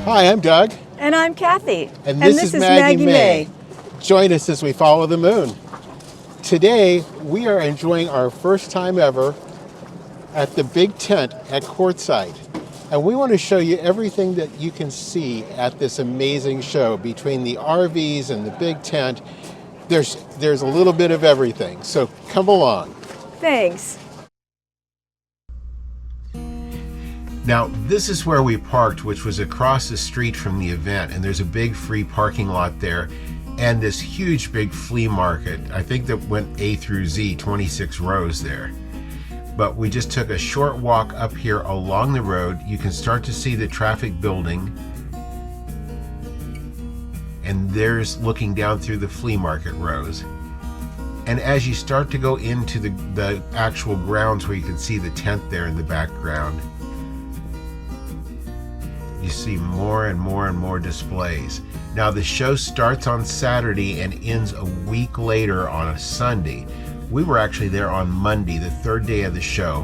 Hi, I'm Doug. And I'm Cathy. And this is Maggie Mae. Join us as we follow the moon. Today, we are enjoying our first time ever at the big tent at Quartzsite. And we want to show you everything that you can see at this amazing show. Between the RVs and the big tent, there's a little bit of everything. So come along. Thanks. Now, this is where we parked, which was across the street from the event, and there's a big free parking lot there, and this huge big flea market. I think that went A through Z, 26 rows there. But we just took a short walk up here along the road. You can start to see the traffic building, and there's looking down through the flea market rows. And as you start to go into the actual grounds where you can see the tent there in the background, you see more and more and more displays. Now the show starts on Saturday and ends a week later on a Sunday. We were actually there on Monday, the third day of the show,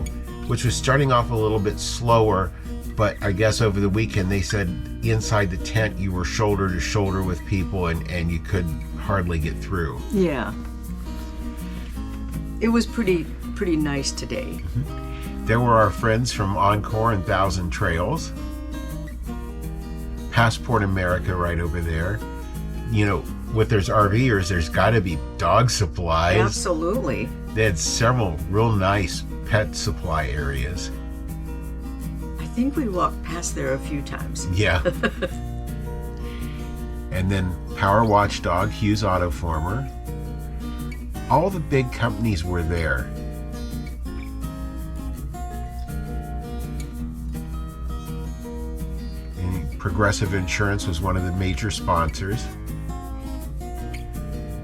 which was starting off a little bit slower, but I guess over the weekend they said inside the tent you were shoulder to shoulder with people and you could hardly get through. Yeah. It was pretty nice today. There were our friends from Encore and Thousand Trails. Passport America right over there. You know, with there's RVers, there's got to be dog supplies. Absolutely. They had several real nice pet supply areas. I think we walked past there a few times. Yeah. And then Power Watchdog, Hughes Auto Former. All the big companies were there. Progressive Insurance was one of the major sponsors.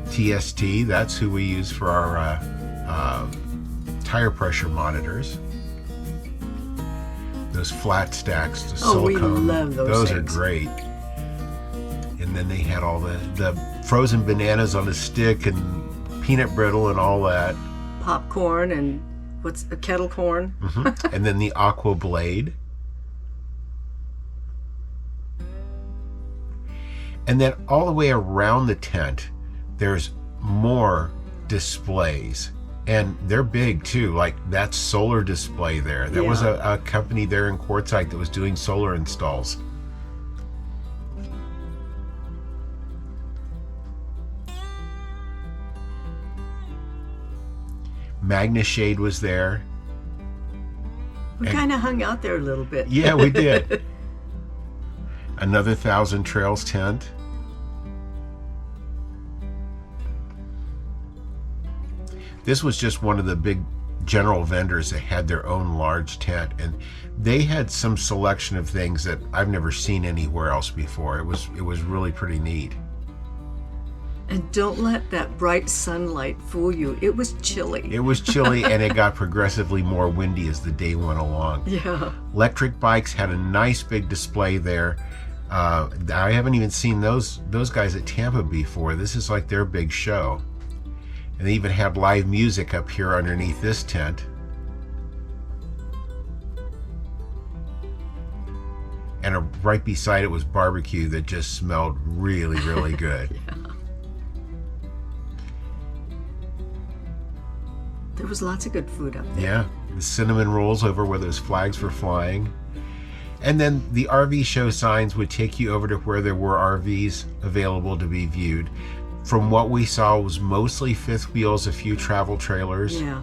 TST, that's who we use for our tire pressure monitors. Those flat stacks, the silicone. We love those Those things. are great. And then they had all the frozen bananas on a stick and peanut brittle and all that. Popcorn and what's a kettle corn? And then the Aqua Blade. And then all the way around the tent, there's more displays. And they're big too, like that solar display there. There was a company there in Quartzsite that was doing solar installs. MagnaShade was there. We kind of hung out there a little bit. Yeah, we did. Another Thousand Trails tent. This was just one of the big general vendors that had their own large tent, and they had some selection of things that I've never seen anywhere else before. It was really pretty neat. And don't let that bright sunlight fool you. It was chilly. It was chilly, and it got progressively more windy as the day went along. Yeah. Electric Bikes had a nice big display there. I haven't even seen those guys at Tampa before. This is like their big show. And they even had live music up here underneath this tent. And right beside it was barbecue that just smelled really, really good. Yeah. There was lots of good food up there. Yeah, the cinnamon rolls over where those flags were flying. And then the RV show signs would take you over to where there were RVs available to be viewed. From what we saw, it was mostly fifth wheels, a few travel trailers. Yeah.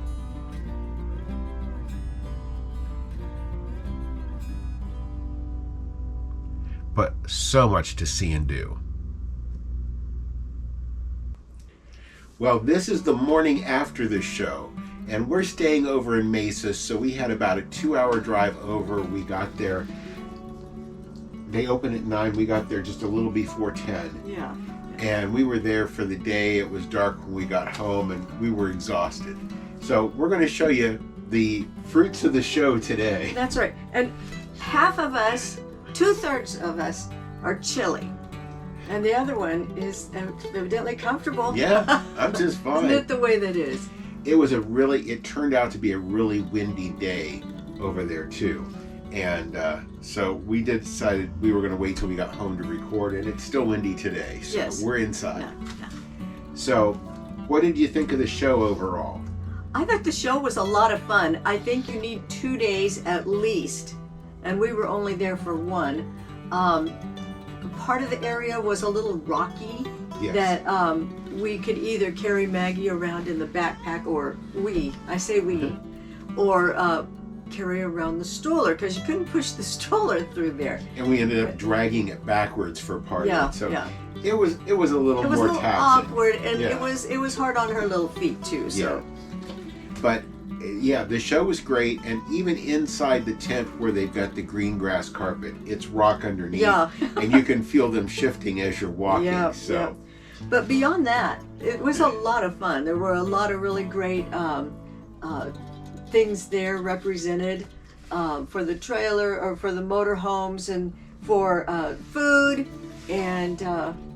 But so much to see and do. Well, this is the morning after the show, and we're staying over in Mesa, so we had about a 2-hour drive over. We got there. They open at 9. We got there just a little before 10. Yeah. And we were there for the day. It was dark when we got home, and we were exhausted. So we're going to show you the fruits of the show today. That's right. And half of us, 2/3 of us, are chilly. And the other one is evidently comfortable. Yeah, I'm just fine. Isn't it the way that is? It turned out to be a really windy day over there too. And so we decided we were going to wait till we got home to record, and it's still windy today, so Yes. we're inside. Yeah. So what did you think of the show overall? I thought the show was a lot of fun. I think you need 2 days at least, and we were only there for one. Part of the area was a little rocky. Yes. That we could either carry Maggie around in the backpack, or or carry around the stroller, because you couldn't push the stroller through there. And we ended up dragging it backwards for part of it. So yeah. it was a little It was more a little taxing. awkward, and Yeah. it was hard on her little feet too. So But yeah, the show was great, and even inside the tent where they've got the green grass carpet, it's rock underneath, yeah. and you can feel them shifting as you're walking. Yeah, so yeah. But beyond that, it was a lot of fun. There were a lot of really great things there represented for the trailer, or for the motorhomes, and for food, and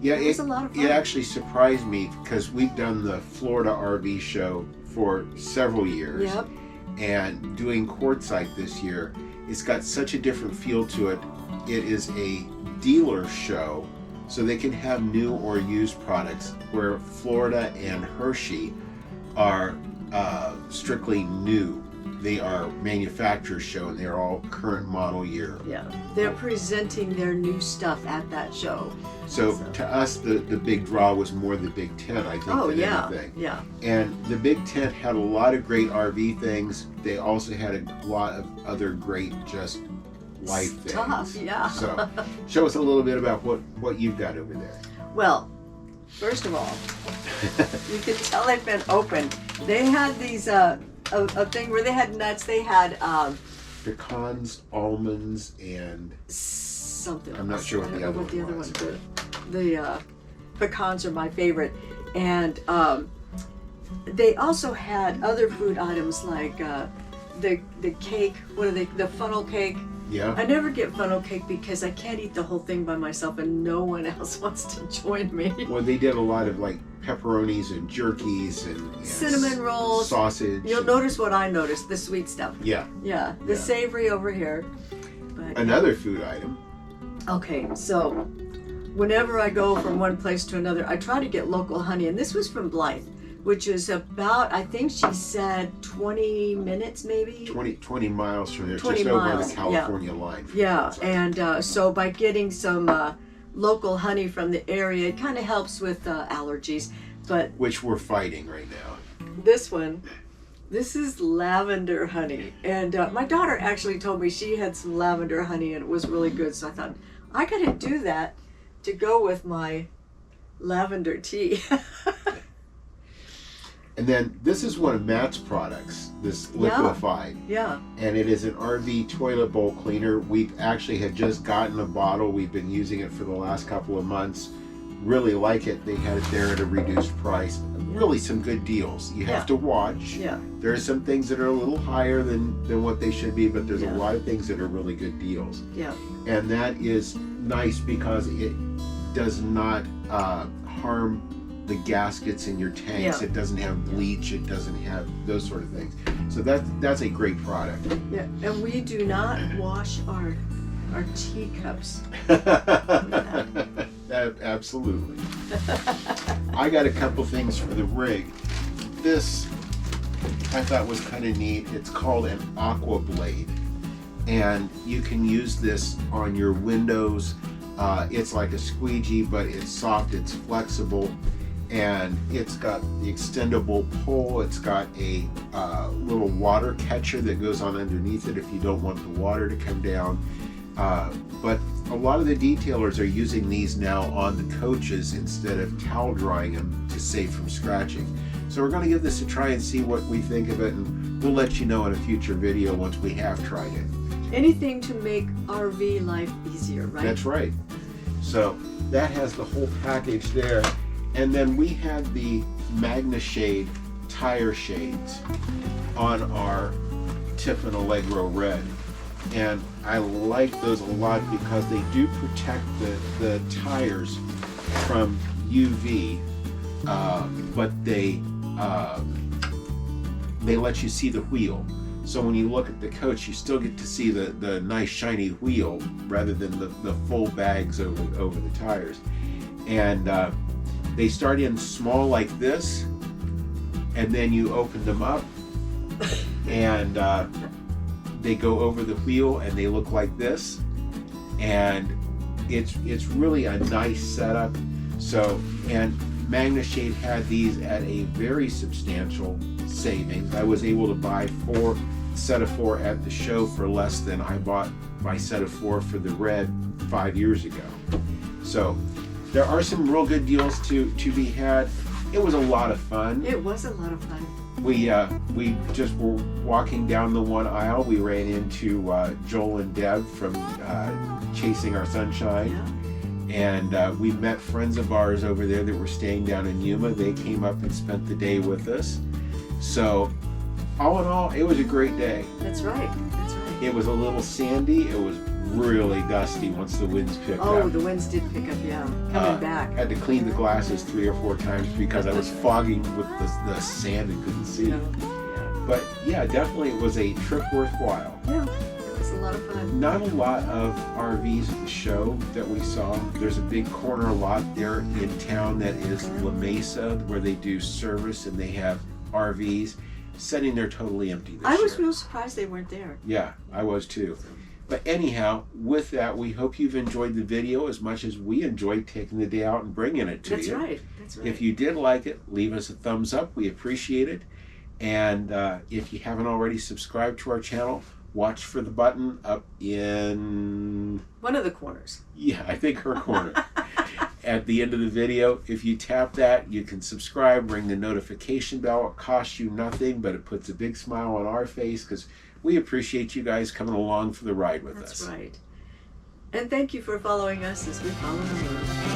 it was a lot of fun. It actually surprised me, because we've done the Florida RV show for several years. Yep. And doing Quartzsite this year, it's got such a different feel to it. It is a dealer show, so they can have new or used products, where Florida and Hershey are strictly new. They are manufacturer's show, and they're all current model year. Yeah, they're presenting their new stuff at that show. So to us, the big draw was more the big tent, I think, than anything. Yeah. And the big tent had a lot of great RV things. They also had a lot of other great just life Stuff, things. yeah. So show us a little bit about what you've got over there. Well, first of all, you can tell they've been opened. They had these a thing where they had nuts. They had Pecans, almonds, and something. I'm not sure what I don't the know other what the one other was. one. The pecans are my favorite, and they also had other food items like the cake. What are they? The funnel cake. yeah. I never get funnel cake because I can't eat the whole thing by myself, and no one else wants to join me. Well, they did a lot of like pepperonis and jerkies and Cinnamon rolls, sausage. You'll notice what I noticed, the sweet stuff. Yeah. Yeah, the Yeah. savory over here. But, Another food item. okay, so whenever I go from one place to another, I try to get local honey, and this was from Blythe, which is about, I think she said 20 minutes maybe? 20 miles from there, 20 just over miles, the California line. Yeah, and so by getting some local honey from the area, it kind of helps with allergies. But Which we're fighting right now. this one, this is lavender honey, and my daughter actually told me she had some lavender honey and it was really good, so I thought I gotta do that to go with my lavender tea. And then this is one of Matt's products, this Yeah. liquefied. Yeah, And it is an RV toilet bowl cleaner. We actually had just gotten a bottle. We've been using it for the last couple of months. Really like it. They had it there at a reduced price. Really some good deals. You have Yeah. to watch. yeah, There are some things that are a little higher than what they should be, but there's Yeah. a lot of things that are really good deals. yeah, And that is nice because it does not harm the gaskets in your tanks. Yeah. It doesn't have bleach. It doesn't have those sort of things. So that's a great product. yeah. And we do not wash our teacups. Absolutely. I got a couple things for the rig. This I thought was kind of neat. It's called an aqua blade, and you can use this on your windows. It's like a squeegee, but it's soft, it's flexible, and it's got the extendable pole. It's got a little water catcher that goes on underneath it if you don't want the water to come down. But a lot of the detailers are using these now on the coaches instead of towel drying them to save from scratching. So we're going to give this a try and see what we think of it, and we'll let you know in a future video once we have tried it. Anything to make RV life easier, right? That's right. So that has the whole package there. And then we had the MagnaShade tire shades on our Tiffin Allegro Red. And I like those a lot because they do protect the tires from UV, but they let you see the wheel. So when you look at the coach, you still get to see the nice shiny wheel rather than the full bags over the tires. And they start in small like this, and then you open them up, and they go over the wheel, and they look like this. And it's really a nice setup. So, and MagnaShade had these at a very substantial savings. I was able to buy set of four at the show for less than I bought my set of four for the red 5 years ago. So there are some real good deals to be had. It was a lot of fun. It was a lot of fun. We just were walking down the one aisle. We ran into Joel and Deb from Chasing Our Sunshine. Yeah. And we met friends of ours over there that were staying down in Yuma. They came up and spent the day with us. So all in all, it was a great day. That's right. That's right. It was a little sandy. It was really dusty once the winds picked up. Oh, the winds did pick up, yeah. Coming back. Had to clean the glasses 3 or 4 times because I was fogging with the sand and couldn't see. Yeah. But yeah, definitely it was a trip worthwhile. Yeah, it was a lot of fun. Not a lot of RVs at the show that we saw. There's a big corner lot there in town that is La Mesa, where they do service and they have RVs. Sitting there totally empty this year. I was real surprised they weren't there. Yeah, I was too. But anyhow, with that, we hope you've enjoyed the video as much as we enjoyed taking the day out and bringing it to That's you. right. That's right. If you did like it, leave us a thumbs up. We appreciate it. And if you haven't already subscribed to our channel, watch for the button up in... one of the corners. Yeah, I think her corner. At the end of the video, if you tap that, you can subscribe, ring the notification bell. It costs you nothing, but it puts a big smile on our face because we appreciate you guys coming along for the ride with us. That's right. And thank you for following us as we follow the road.